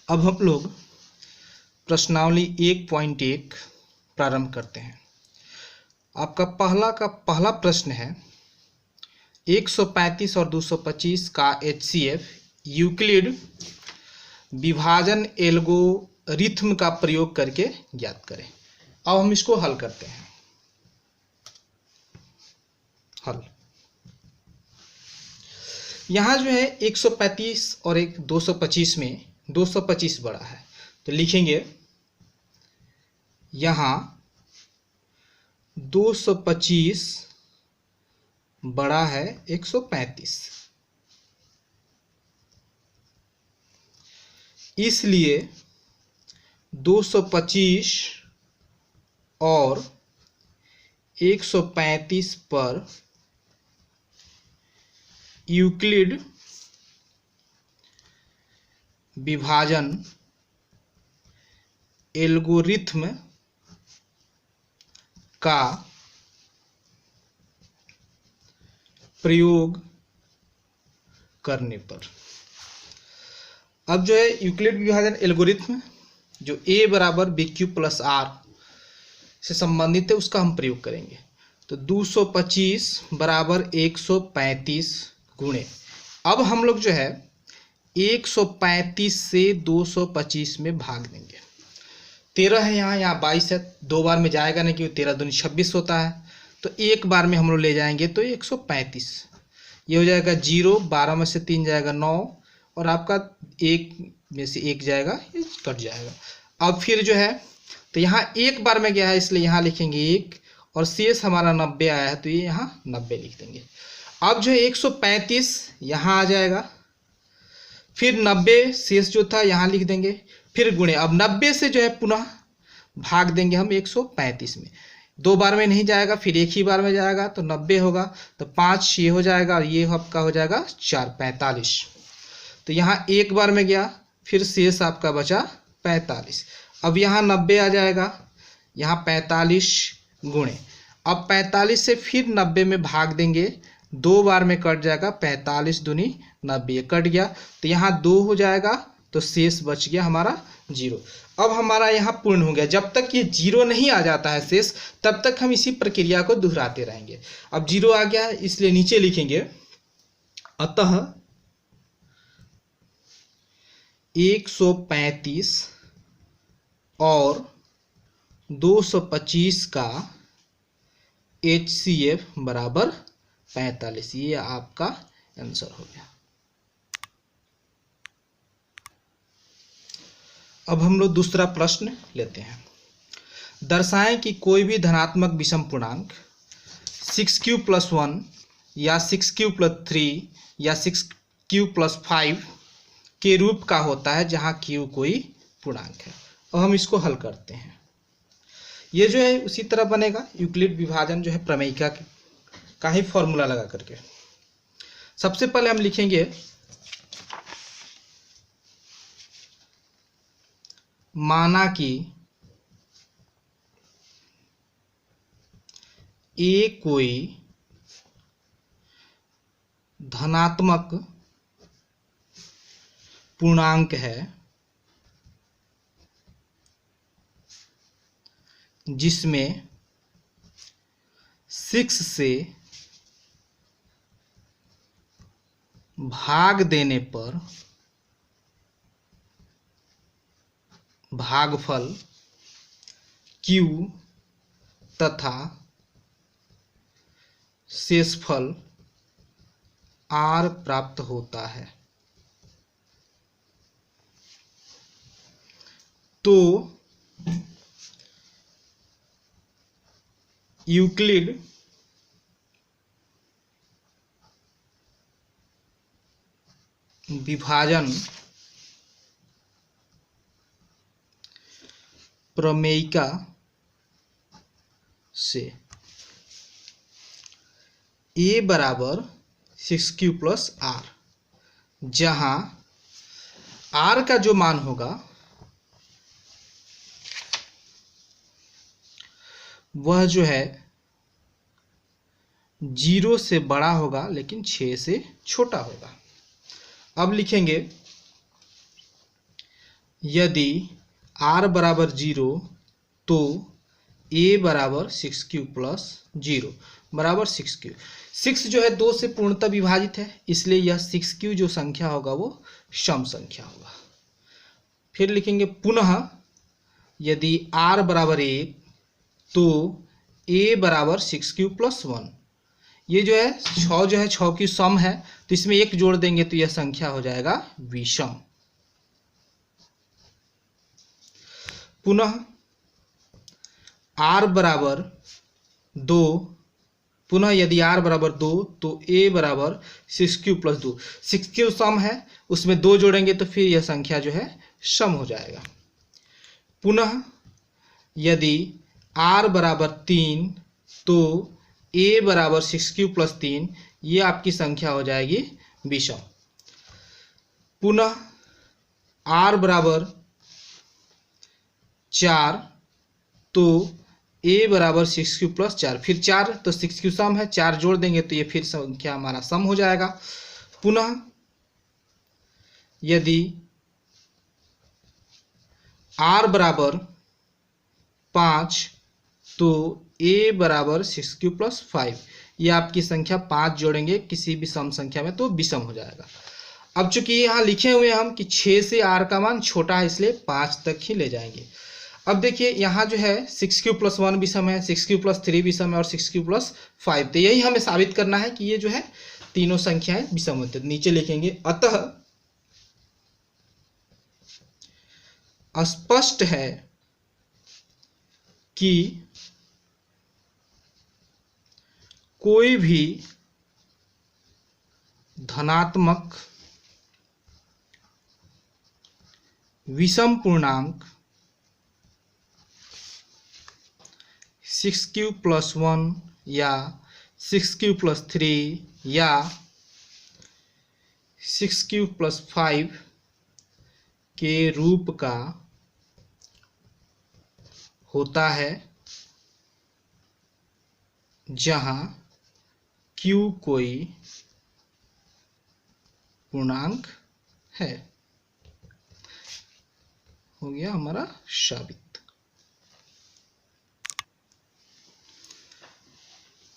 अब हम लोग प्रश्नावली 1.1 प्रारंभ करते हैं। आपका पहला प्रश्न है 135 और 225 का HCF यूक्लिड विभाजन एल्गोरिथ्म का प्रयोग करके ज्ञात करें। अब हम इसको हल करते हैं। हल यहाँ जो है 135 और 225 में 225 बड़ा है, तो लिखेंगे यहाँ 225 बड़ा है 135, इसलिए 225 और 135 पर यूक्लिड विभाजन एल्गोरिथ्म का प्रयोग करने पर। अब जो है यूक्लिड विभाजन एल्गोरिथ्म जो a बराबर BQ प्लस R से संबंधित है उसका हम प्रयोग करेंगे। तो 225 बराबर 135 गुणे, अब हम लोग जो है 135 से 225 में भाग देंगे। 13 है यहाँ 22 है, 2 बार में जाएगा नहीं क्योंकि 13 दूनी 26 होता है, तो एक बार में हम लोग ले जाएंगे तो 135, ये हो जाएगा 0, 12 में से 3 जाएगा 9 और आपका 1 में से 1 जाएगा, ये कट जाएगा। अब फिर जो है तो यहाँ एक बार में गया है इसलिए यहाँ लिखेंगे 1 और शेष हमारा 90 आया है तो ये यहाँ 90 लिख देंगे। अब जो है 135 यहाँ आ जाएगा, फिर 90 शेष जो था यहाँ लिख देंगे, फिर गुणे। अब 90 से जो है पुनः भाग देंगे हम 135 में, 2 बार में नहीं जाएगा फिर एक ही बार में जाएगा तो 90 होगा, तो 5 ये हो जाएगा और ये आपका हो जाएगा 4, 45। तो यहाँ एक बार में गया फिर शेष आपका बचा 45। अब यहाँ 90 आ जाएगा, यहाँ 45 गुणे। अब 45 से फिर 90 में भाग देंगे, 2 बार में कट जाएगा, 45 दूनी 90 कट गया, तो यहाँ 2 हो जाएगा तो शेष बच गया हमारा 0। अब हमारा यहाँ पूर्ण हो गया। जब तक ये 0 नहीं आ जाता है शेष तब तक हम इसी प्रक्रिया को दोहराते रहेंगे। अब 0 आ गया है इसलिए नीचे लिखेंगे अतः 135 और 225 का HCF बराबर 45, ये आपका आंसर हो गया। अब हम लोग दूसरा प्रश्न लेते हैं। दर्शाएं कि कोई भी धनात्मक विषम पूर्णांक 6q + 1 या 6q + 3 या 6q + 5 के रूप का होता है जहां q कोई पूर्णांक है। अब हम इसको हल करते हैं। ये जो है उसी तरह बनेगा, यूक्लिड विभाजन जो है प्रमेयिका का ही फॉर्मूला लगा करके। सबसे पहले हम लिखेंगे माना कि A कोई धनात्मक पूर्णांक है जिसमें 6 से भाग देने पर भागफल Q तथा शेषफल R प्राप्त होता है। तो यूक्लिड विभाजन प्रमेयिका से A बराबर 6q + R, जहां R का जो मान होगा वह जो है 0 से बड़ा होगा लेकिन 6 से छोटा होगा। अब लिखेंगे यदि r बराबर 0 तो a बराबर 6q प्लस 0 बराबर 6q। 6 जो है 2 से पूर्णतः विभाजित है, इसलिए यह 6q जो संख्या होगा वो सम संख्या होगा। फिर लिखेंगे पुनः यदि r बराबर 1 तो a बराबर 6q प्लस 1। ये जो है 6 जो है 6 की सम है, तो इसमें 1 जोड़ देंगे तो यह संख्या हो जाएगा विषम। पुनः r बराबर 2, पुनः यदि r बराबर 2 तो a बराबर 6q प्लस 2। 6q सम है, उसमें 2 जोड़ेंगे तो फिर यह संख्या जो है सम हो जाएगा। पुनः यदि r बराबर 3 तो a बराबर 6q प्लस 3, ये आपकी संख्या हो जाएगी विषम। पुनः r बराबर 4 तो a बराबर 6q प्लस 4, फिर 4 तो 6q सम है, 4 जोड़ देंगे तो ये फिर संख्या हमारा सम हो जाएगा। पुनः यदि r बराबर 5 तो a बराबर 6q प्लस 5, ये आपकी संख्या 5 जोड़ेंगे किसी भी सम संख्या में तो विषम हो जाएगा। अब चूंकि यहाँ लिखे हुए हम कि 6 से r का मान छोटा है, इसलिए 5 तक ही ले जाएंगे। अब देखिए यहाँ जो है 6q प्लस 1 विषम है, 6q प्लस 3 विषम है और 6q प्लस 5, तो यही हमें साबित करना है कि ये जो है तीनों संख्याएं विषम होती है। नीचे लिखेंगे अतः स्पष्ट है कि कोई भी धनात्मक विषम पूर्णांक 6q प्लस 1 या 6q प्लस 3 या 6q प्लस 5 के रूप का होता है जहां q कोई पूर्णांक है। हो गया हमारा साबित।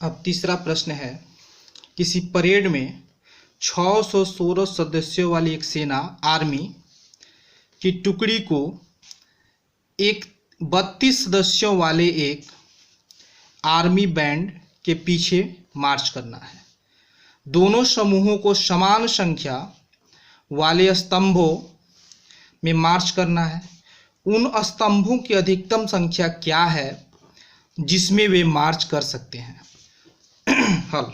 अब तीसरा प्रश्न है, किसी परेड में 616 सदस्यों वाली एक सेना आर्मी की टुकड़ी को एक 32 सदस्यों वाले एक आर्मी बैंड के पीछे मार्च करना है। दोनों समूहों को समान संख्या वाले स्तंभों में मार्च करना है। उन स्तंभों की अधिकतम संख्या क्या है जिसमें वे मार्च कर सकते हैं। हल।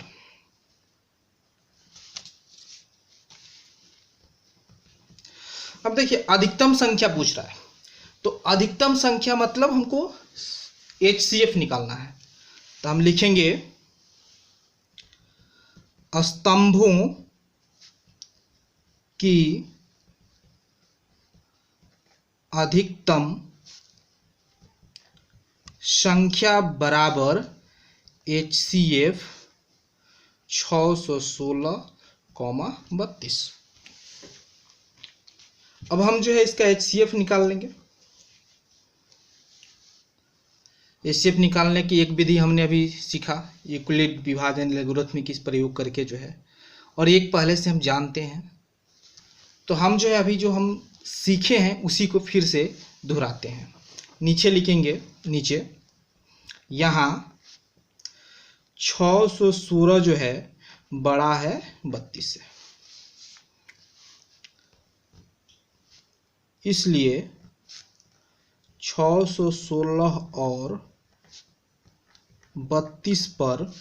अब देखिए अधिकतम संख्या पूछ रहा है, तो अधिकतम संख्या मतलब हमको HCF निकालना है, तो हम लिखेंगे स्तंभों की अधिकतम संख्या बराबर HCF 616,32। अब हम जो है इसका HCF निकाल लेंगे। HCF निकालने की एक विधि हमने अभी सीखा, यूक्लिड विभाजन लॉगरिथमिक इस प्रयोग करके जो है, और एक पहले से हम जानते हैं, तो हम जो है अभी जो हम सीखे हैं उसी को फिर से दोहराते हैं। नीचे लिखेंगे, नीचे यहाँ 616 जो है बड़ा है 32 से, इसलिए 616 और 32 पर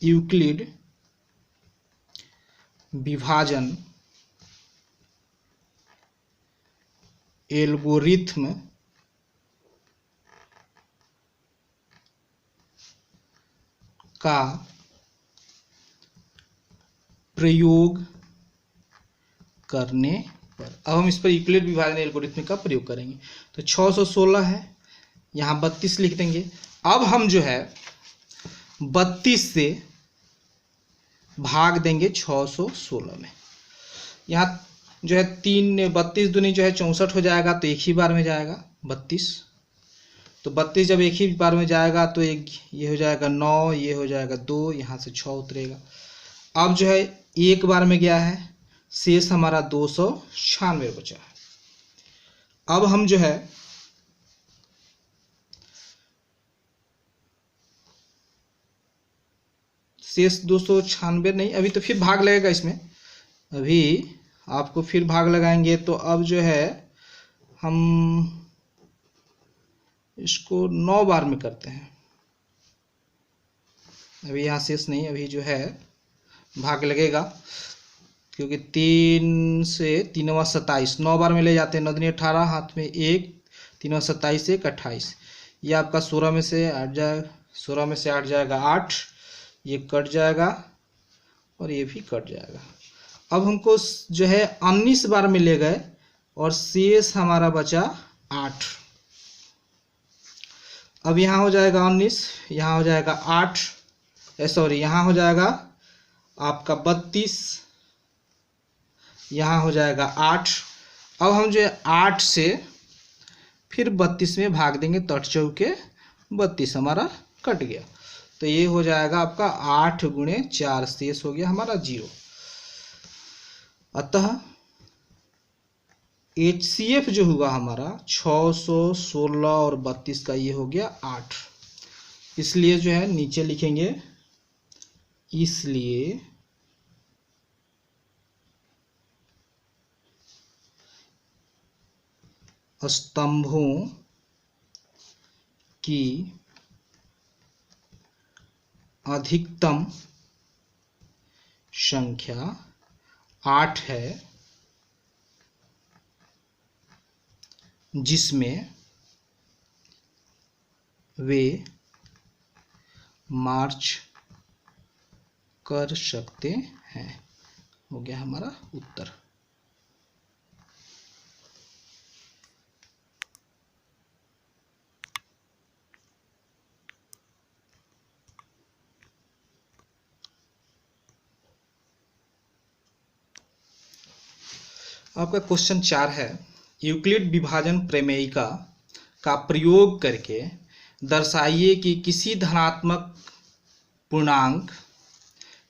यूक्लिड विभाजन एल्गोरिथ्म का प्रयोग करने पर, अब हम इस पर यूक्लिड विभाजन एल्गोरिथम का प्रयोग करेंगे। तो 616 है, यहाँ 32 लिख देंगे। अब हम जो है 32 से भाग देंगे 616 में। यहाँ जो है 32 दूनी जो है 64 हो जाएगा, तो एक ही बार में जाएगा 32। तो 32 जब एक ही बार में जाएगा तो एक ये हो जाएगा 9, ये हो जाएगा 2, यहाँ से 6 उतरेगा। अब जो है एक बार में गया है, शेष हमारा 296 बचा है। अब हम जो है शेष 296 नहीं, अभी तो फिर भाग लगेगा इसमें, अभी आपको फिर भाग लगाएंगे। तो अब जो है हम इसको 9 बार में करते हैं। अभी यहाँ शेष नहीं, अभी जो है भाग लगेगा, क्योंकि 3 से 3 27, 9 बार में ले जाते हैं। 9 दूनी 18, हाथ में 1, 3 27, 1 28। ये आपका 16 में से 8 जाएगा, 16 में से 8 जाएगा 8, ये कट जाएगा और ये भी कट जाएगा। अब हमको जो है 19 बार में ले गए और शेष हमारा बचा 8। अब यहाँ हो जाएगा 19, यहाँ हो जाएगा 8, सॉरी यहाँ हो जाएगा आपका 32, यहाँ हो जाएगा 8। अब हम जो है 8 से फिर 32 में भाग देंगे, तो 8 चौके 32 हमारा कट गया। तो ये हो जाएगा आपका 8 गुणे 4, शेष हो गया हमारा 0। अतः HCF जो हुआ हमारा 616 और 32 का ये हो गया 8। इसलिए जो है नीचे लिखेंगे, इसलिए स्तंभों की अधिकतम संख्या 8 है, जिसमें वे मार्च कर सकते हैं। हो गया हमारा उत्तर। आपका क्वेश्चन 4 है, यूक्लिड विभाजन प्रमेयिका का प्रयोग करके दर्शाइए कि किसी धनात्मक पूर्णांक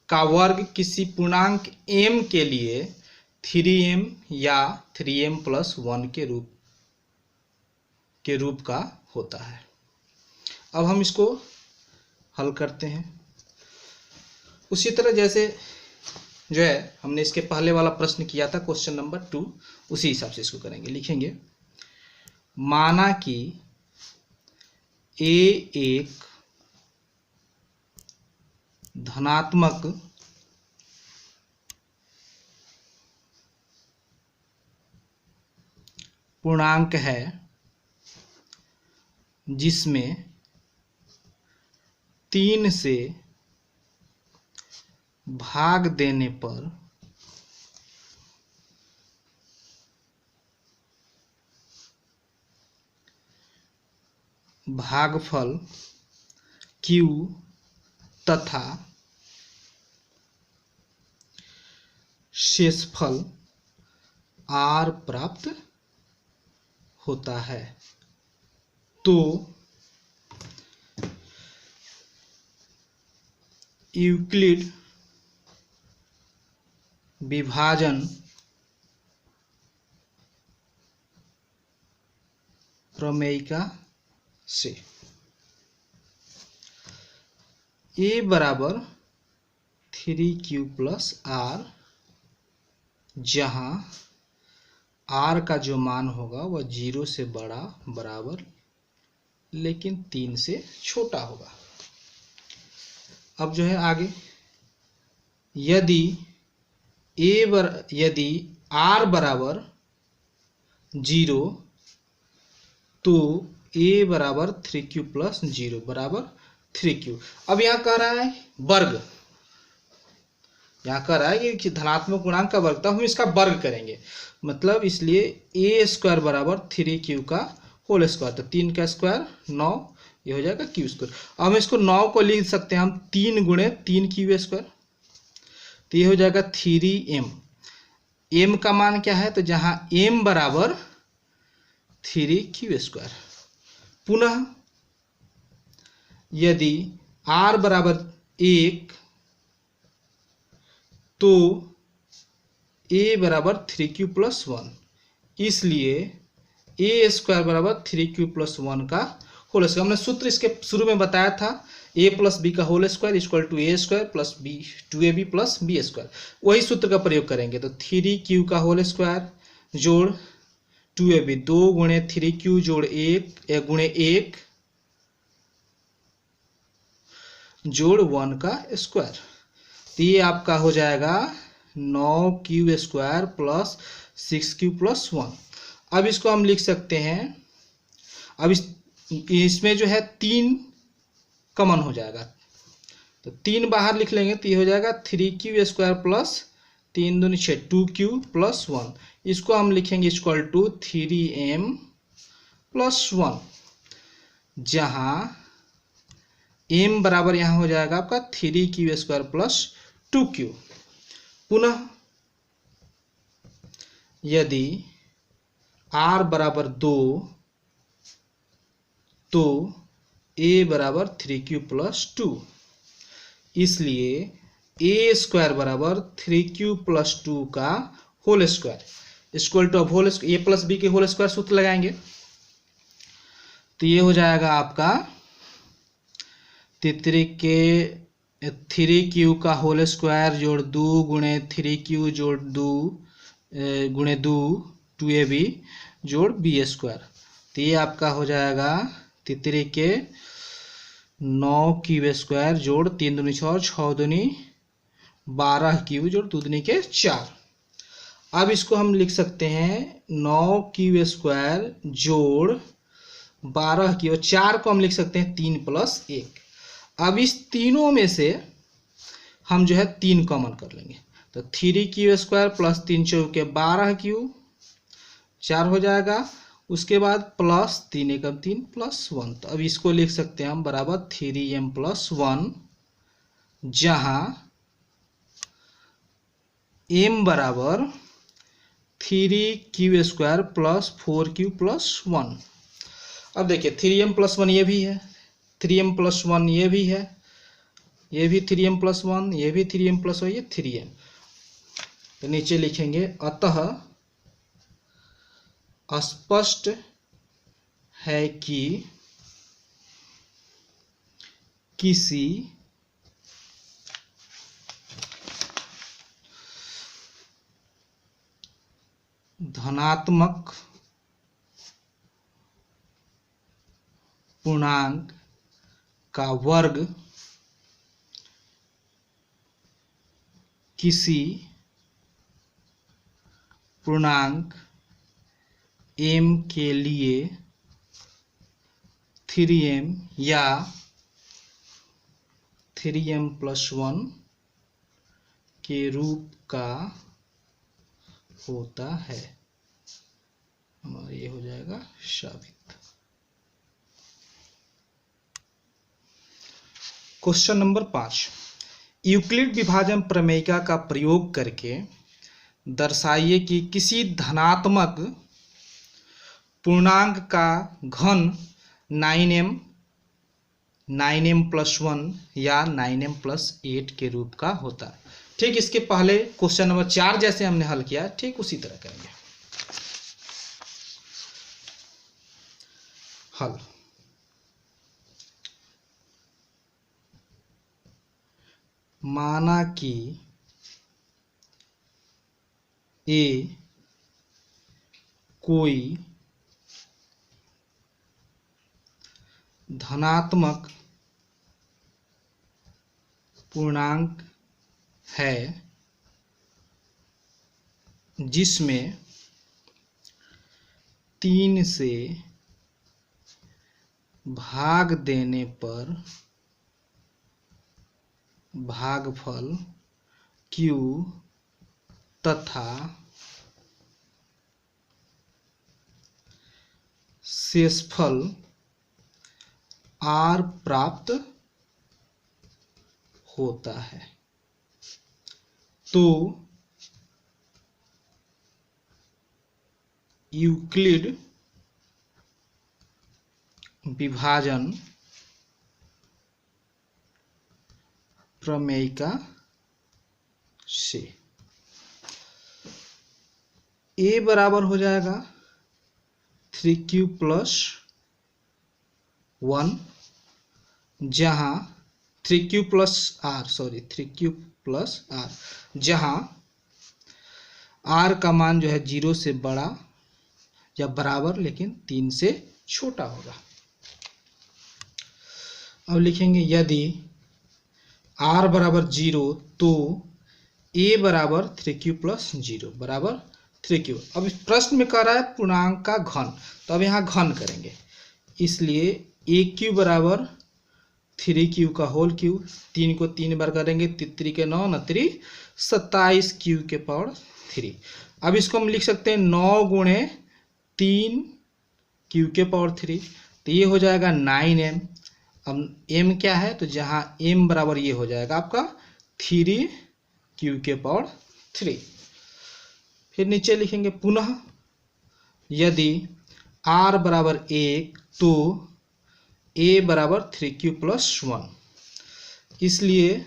का वर्ग किसी पूर्णांक m के लिए 3m या 3m+1 के रूप का होता है। अब हम इसको हल करते हैं उसी तरह जैसे जो है हमने इसके पहले वाला प्रश्न किया था, क्वेश्चन नंबर 2, उसी हिसाब से इसको करेंगे। लिखेंगे, माना कि A एक धनात्मक पूर्णांक है जिसमें 3 से भाग देने पर भागफल Q तथा शेषफल R प्राप्त होता है। तो यूक्लिड विभाजन प्रमेयिका से A बराबर 3Q + R, जहां R का जो मान होगा वह 0 से बड़ा बराबर लेकिन 3 से छोटा होगा। अब जो है आगे, यदि R बराबर 0 तो A बराबर 3Q + 0 बराबर 3Q। अब यहाँ कह रहा है वर्ग, यहाँ कह रहा है कि धनात्मक पूर्णांक का वर्ग, तो हम इसका वर्ग करेंगे, मतलब इसलिए A² बराबर 3Q का होल स्क्वायर, तो 3 का स्क्वायर 9, ये हो जाएगा Q²। अब हम इसको 9 को लिख सकते हैं हम 3 गुणे 3Q², तो ये हो जाएगा 3M। m का मान क्या है, तो जहां m बराबर 3q²। पुनः यदि r बराबर 1 तो a बराबर 3q+1, इसलिए a² बराबर 3q+1 का होल स्क्वायर। हमने सूत्र इसके शुरू में बताया था, a + b का whole square equal to a² + b 2ab + b²। वही सूत्र का प्रयोग करेंगे, तो 3q का होल स्क्वायर जोड़ 2ab 2 गुणे 3q जोड़ 1 गुणे 1 जोड़ 1 का स्क्वायर, तो ये आपका हो जाएगा 9q² + 6q+1। अब इसको हम लिख सकते हैं, अब इसमें जो है 3 कॉमन हो जाएगा, तो 3 बाहर लिख लेंगे, तो ये हो जाएगा 3q² + 3 दूनी 6 2q+1। इसको हम लिखेंगे इक्वल टू 3m+1, जहां m बराबर यहाँ हो जाएगा आपका 3q² + 2q। पुनः यदि r बराबर 2 तो a बराबर 3q+2, इसलिए a² बराबर 3q+2 का होल स्क्वायर इक्वल टू, अब होल a + b के होल स्क्वायर सूत्र लगाएंगे, तो ये हो जाएगा आपका 3q का होल स्क्वायर जोड़ 2 गुणे 3q जोड़ 2 गुणे 2 2ab जोड़ b², तो ये आपका हो जाएगा 9q² जोड़ 3 दूनी 6 6 दूनी 12q जोड़ 2 दूनी के 4। अब इसको हम लिख सकते हैं 9q² जोड़ 12q और 4 को हम लिख सकते हैं 3 + 1। अब इस तीनों में से हम जो है 3 कॉमन कर लेंगे, तो 3q² + 3 चौके 12q 4 हो जाएगा, उसके बाद प्लस 3 एकम 3 + 1, तो अब इसको लिख सकते हैं हम बराबर 3m+1, जहां m बराबर 3q² + 4q+1। अब देखिए 3m+1 ये भी है, 3m+1 ये भी है, ये भी 3m+1, ये भी 3m+1, ये 3m, तो नीचे लिखेंगे अतः स्पष्ट है कि किसी धनात्मक पूर्णांक का वर्ग किसी पूर्णांक m के लिए 3m या 3m+1 के रूप का होता है। हमारा ये हो जाएगा साबित। क्वेश्चन नंबर 5, यूक्लिड विभाजन प्रमेयिका का प्रयोग करके दर्शाइए कि किसी धनात्मक पूर्णांक का घन 9m 9m+1 या 9m+8 के रूप का होता है। ठीक इसके पहले क्वेश्चन नंबर 4 जैसे हमने हल किया, ठीक उसी तरह करेंगे हल। माना कि a कोई धनात्मक पूर्णांक है जिसमें 3 से भाग देने पर भागफल q तथा शेषफल r प्राप्त होता है, तो यूक्लिड विभाजन प्रमेयिका से a बराबर हो जाएगा 3q प्लस 1, जहाँ 3q plus r, sorry 3q plus r, जहाँ r का मान जो है 0 से बड़ा या बराबर लेकिन 3 से छोटा होगा। अब लिखेंगे यदि r बराबर 0 तो a बराबर 3q प्लस 0 बराबर 3q। अब इस प्रश्न में कह रहा है पूर्णांक का घन, तो अब यहाँ घन करेंगे, इसलिए aq बराबर 3q का होल क्यू, 3 को 3 बार करेंगे, 3 के 9, 9 3 27 q के पावर 3। अब इसको हम लिख सकते हैं 9 गुणे 3 q के पावर 3, तो ये हो जाएगा 9m। अब m क्या है, तो जहाँ m बराबर ये हो जाएगा आपका 3q के पावर 3। फिर नीचे लिखेंगे पुनः यदि r बराबर 1 तो a बराबर 3q प्लस 1, इसलिए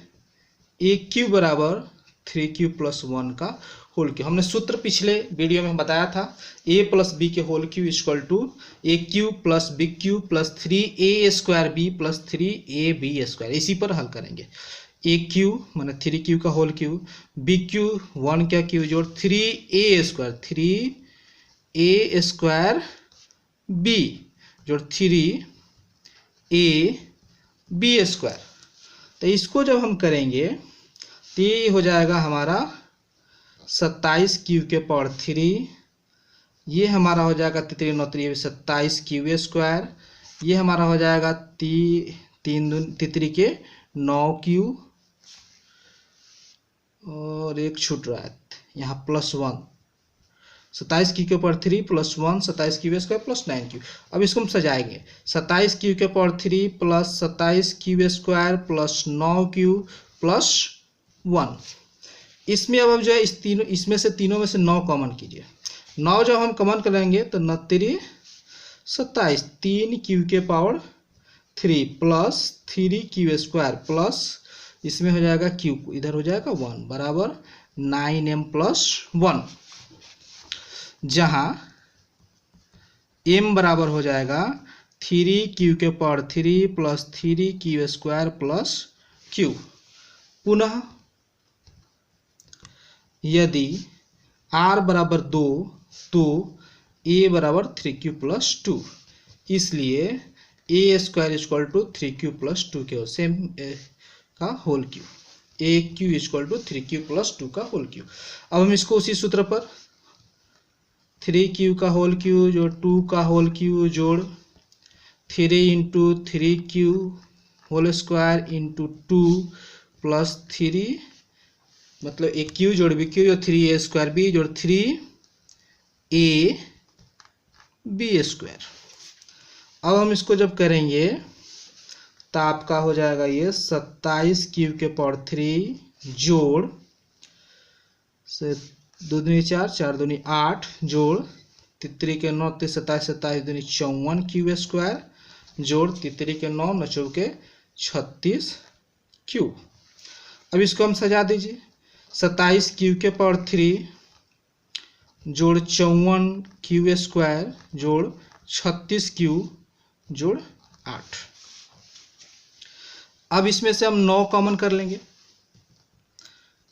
aq बराबर 3q प्लस 1 का होल क्यू। हमने सूत्र पिछले वीडियो में बताया था, a प्लस बी के whole cube equal to A cube plus B cube plus 3a square B plus 3ab square. इसी पर हल करेंगे। ए क्यू माने 3q का होल क्यू, बी क्यू 1 का क्यू जोड़ 3a स्क्वायर बी जोड़ 3ab स्क्वायर। तो इसको जब हम करेंगे तो ये हो जाएगा हमारा 27q के पावर 3, ये हमारा हो जाएगा 3 9 3 27q स्क्वायर, ये हमारा हो जाएगा 3 के 9q और एक छूट रहा है यहाँ प्लस 1, 27q के power 3 plus 1 27q square plus 9q। अब इसको हम सजाएंगे 27q के power 3 plus 27q square plus 9q plus 1। इसमें अब जो है इसमें से तीनों में से 9 कॉमन कीजिए। 9 जब हम कॉमन करेंगे तो 9 3 27, 3q के power 3 plus 3q square plus इसमें हो जाएगा q, इधर हो जाएगा 1 बराबर 9m प्लस 1, जहाँ m बराबर हो जाएगा 3q के power 3 plus 3q square plus q। पुनः यदि r बराबर 2 तो a बराबर 3q प्लस 2, इसलिए a square equal to 3q plus 2 के सेम का whole cube, A cube equal to 3q plus 2 का होल क्यू। अब हम इसको उसी सूत्र पर 3q का होल क्यू जोड़ 2 का होल क्यू जोड़ 3 into 3q whole square into 2 plus 3 मतलब ए क्यू जोड़ बी क्यू और 3a स्क्वायर बी जोड़ 3ab स्क्वायर। अब हम इसको जब करेंगे तो आपका हो जाएगा ये 27q के पावर 3 जोड़ से 2 दूनी 4 4 दूनी 8 जोड़ 3 के 9 27 27 दूनी 54 q स्क्वायर जोड़ 3 के 9 9 चौके 36 q। अब इसको हम सजा दीजिए 27q के पावर 3 जोड़ 54q स्क्वायर जोड़ 36q जोड़ 8। अब इसमें से हम 9 कॉमन कर लेंगे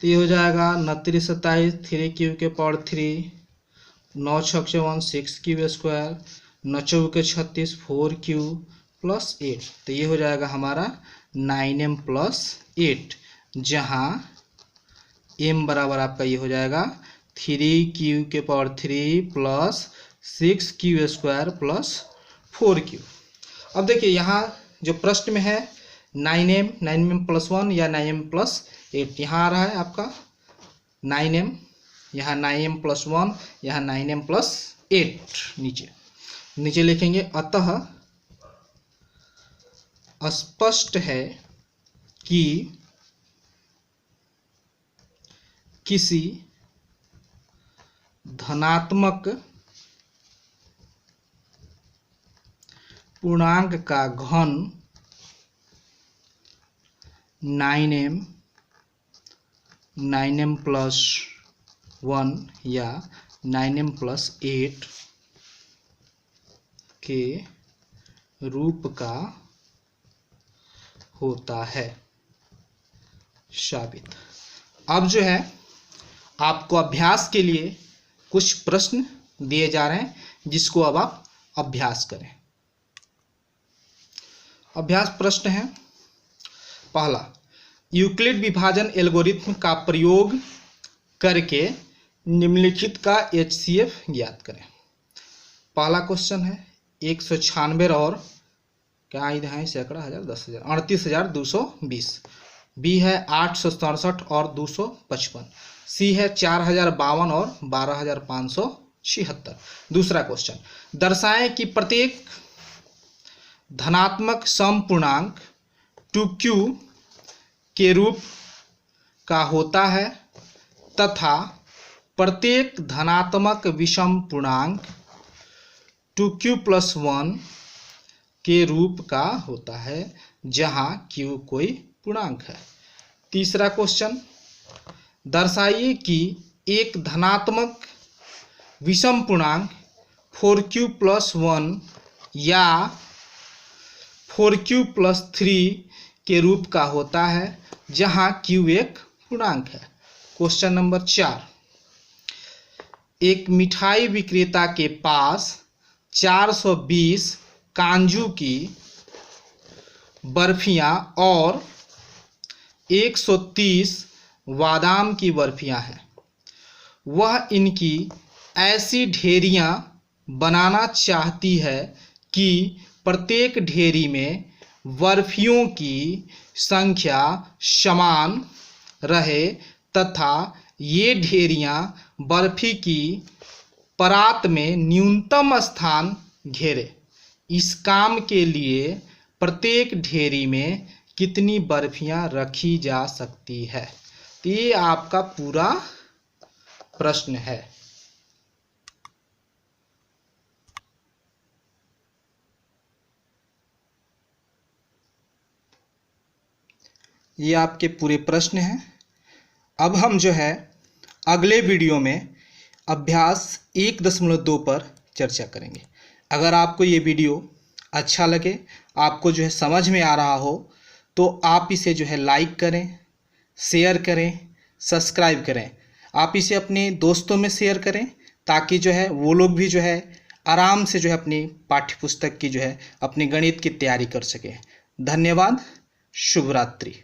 तो ये हो जाएगा 9 3 27 3q के पावर 3 9 6 1 6q स्क्वायर 9 चौके 36 4q प्लस 8, तो ये हो जाएगा हमारा 9m प्लस 8, जहाँ m बराबर आपका ये हो जाएगा 3q के power 3 plus 6q square plus 4q। अब देखिए यहाँ जो प्रश्न में है 9m प्लस 1 या 9m प्लस 8, यहाँ आ रहा है आपका 9m, यहाँ 9m प्लस 1, यहाँ 9m प्लस 8 नीचे लिखेंगे। अतः स्पष्ट है कि किसी धनात्मक पूर्णांक का घन 9m प्लस 1 या 9m प्लस 8 के रूप का होता है साबित। अब जो है आपको अभ्यास के लिए कुछ प्रश्न दिए जा रहे हैं, जिसको अब आप अभ्यास करें। अभ्यास प्रश्न है पहला, यूक्लिड विभाजन एल्गोरिथ्म का प्रयोग करके निम्नलिखित का HCF ज्ञात करें। पहला क्वेश्चन है 196 और क्या इधर है सैकड़ा हजार 10,000 38,220। बी है 867 और 255। सी है 4,052 और 12,576। दूसरा क्वेश्चन, दर्शाएं कि प्रत्येक धनात्मक समपूर्णांक 2q के रूप का होता है तथा प्रत्येक धनात्मक विषम पूर्णांक 2q + 1 के रूप का होता है जहां q कोई पूर्णांक है। तीसरा क्वेश्चन, दर्शाइए कि एक धनात्मक विषम पूर्णांक 4q + 1 या 4q + 3 के रूप का होता है जहां q एक पूर्णांक है। क्वेश्चन नंबर 4, एक मिठाई विक्रेता के पास 420 कांजू की बर्फियां और 130 बादाम की बर्फियां हैं। वह इनकी ऐसी ढेरियां बनाना चाहती है कि प्रत्येक ढेरी में बर्फियों की संख्या समान रहे तथा ये ढेरियां बर्फी की परात में न्यूनतम स्थान घेरे। इस काम के लिए प्रत्येक ढेरी में कितनी बर्फियां रखी जा सकती है? तो ये आपका पूरा प्रश्न है। ये आपके पूरे प्रश्न हैं। अब हम जो है अगले वीडियो में अभ्यास 1.2 पर चर्चा करेंगे। अगर आपको ये वीडियो अच्छा लगे, आपको जो है समझ में आ रहा हो, तो आप इसे जो है लाइक करें, शेयर करें, सब्सक्राइब करें। आप इसे अपने दोस्तों में शेयर करें ताकि जो है वो लोग भी जो है आराम से जो है अपनी पाठ्यपुस्तक की जो है अपनी गणित की तैयारी कर सकें। धन्यवाद। शुभ रात्रि।